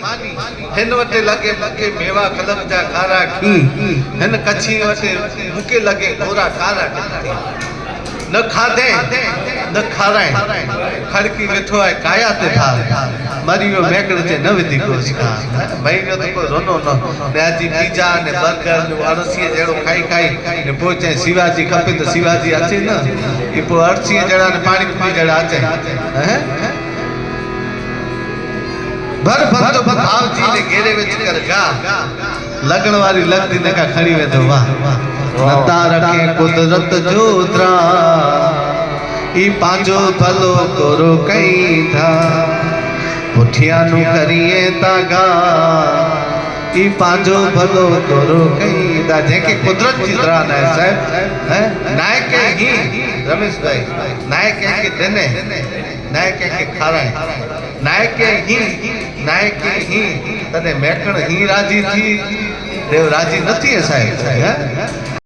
हिन वटे लगे मुके मेवा कलम जा खारा खी हिन कच्छी वटे मुके लगे गोरा कारा न खाधे न खाराए खड़की वेठो है काया ते था मरियो मेकड़ जे न विधी कोस खा भाई जो तो कोई रोनो न नेजी पिज्जा ने बर्गर ने अरसी जेड़ो खाई खाई ने पहुंचे शिवाजी खपे तो शिवाजी अचे न ई पो अरसी जेड़ा ने पानी पी जेड़ा अचे हैं भर भर भाव जी ने घेरे विच कर गा लगन वाली लगती ने का खड़ी वे तो वाह नता रखे कुदरत जो उतरा ई पांजो भलो करो कई था पुठिया नु करिए तागा ई पांजो भलो करो कई था जेके कुदरत जी तरह ना साहब हैं नायक ही रमेश भाई नायक के देने नायक के खाराए नायक ही तने मेकण ही राजी थी देव राजी नथी है साहब हैं